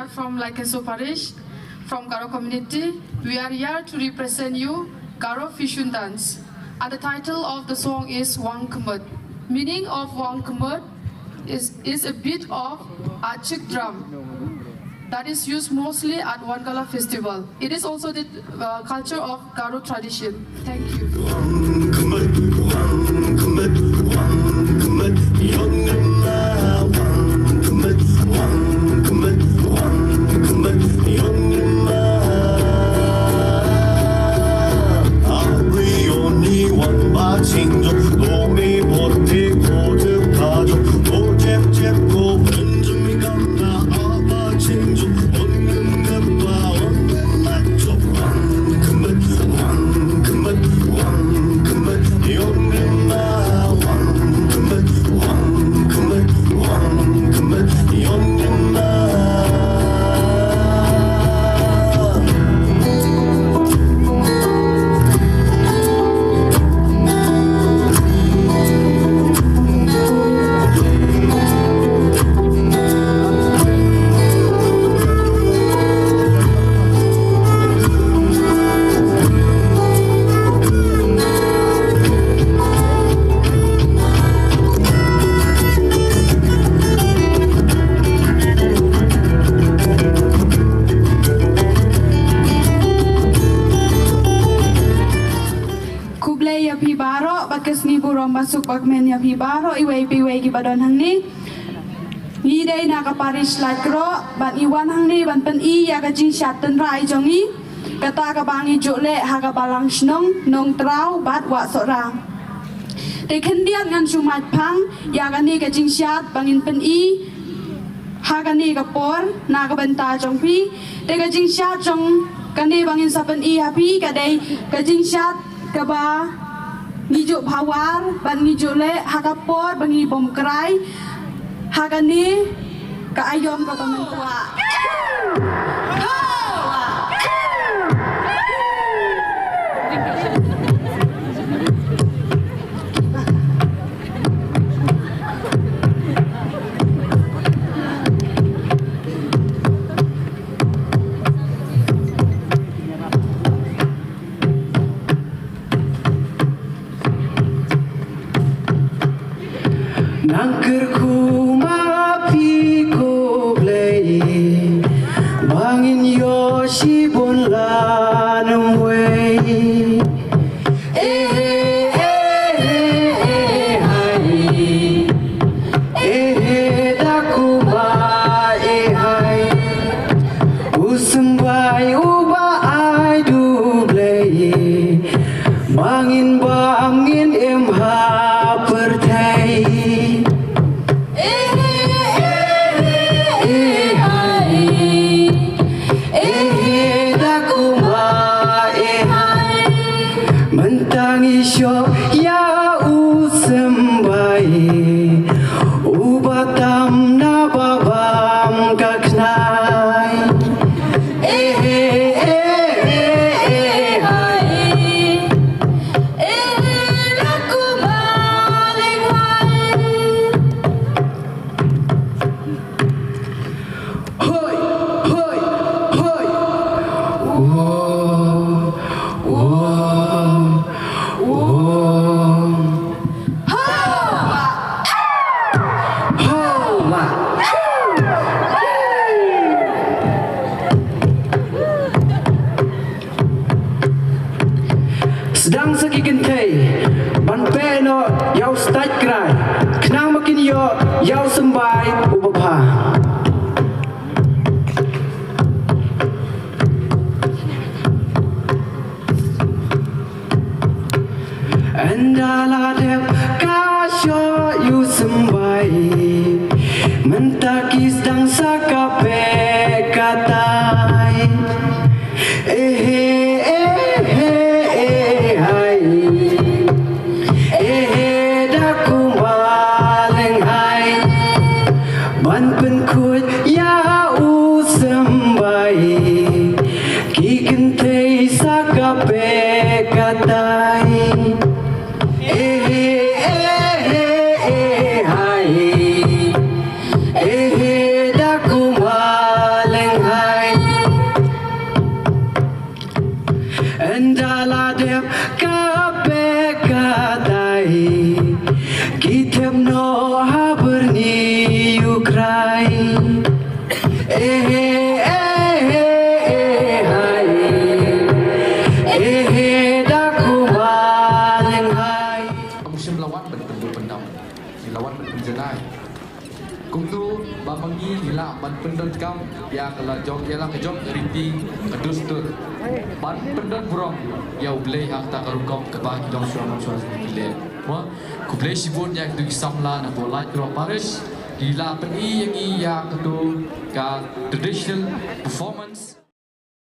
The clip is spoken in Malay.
are from Laikeso Parish, from Garo community. We are here to represent you, Garo Fusion Dance. And the title of the song is 𝗬𝗏𝗡𝗜. Meaning of 𝗬𝗏𝗡𝗜 is a beat of 𝗪𝗔𝗞𝗔 drum that is used mostly at Wankala festival. It is also the culture of Garo tradition. Thank you. Masuk bagmen ya pibaro iwe piwe ki badon hangni ni dei na ka parish lakro ban iwan hangni ban pen I ya ka jing shatan rai jongi kata ka bangi jole ha ka balang snong nong trau bat wa sora te khendian ngan sumat phang ya ka ni ka jing shat bangin pen I ha ka ni ka por na ka banta jong pi te ka jing shat jong ka ni bangin sa pen I ha pi ka dei ka jing shat ka ba ngijuk bawar, ban ngijuk le, hakapor, bangi bom kerai, hakani, ka ayom ka pementua. Nangkerku mapi ko play bangin yo si bon lanum way daku ma hai usumbai uba ai du play bangin em ha pertai Mentangisyo ya usembai ubatam na babam kaknai laku balik hoi hoi hoi sedang segi gentai ban peno yau staj krai kenang makin yo yau sembai ubapa andala dep kasyo yu sembai mentaki sedang sakape katai daku maleng hai ban pen kut ya usembai ki kentei sakape katai hai daku maleng lawan penjenai. Kutu bamangi gila ban pendon kam ya kala jog ya lang jog riti kedustur ban pendon burong ya ublei hak ta karukong ke bagi dong suam suas gile mo kublei sibun ya tu samla na bolai kro paris gila peni yang iya ketu ka traditional performance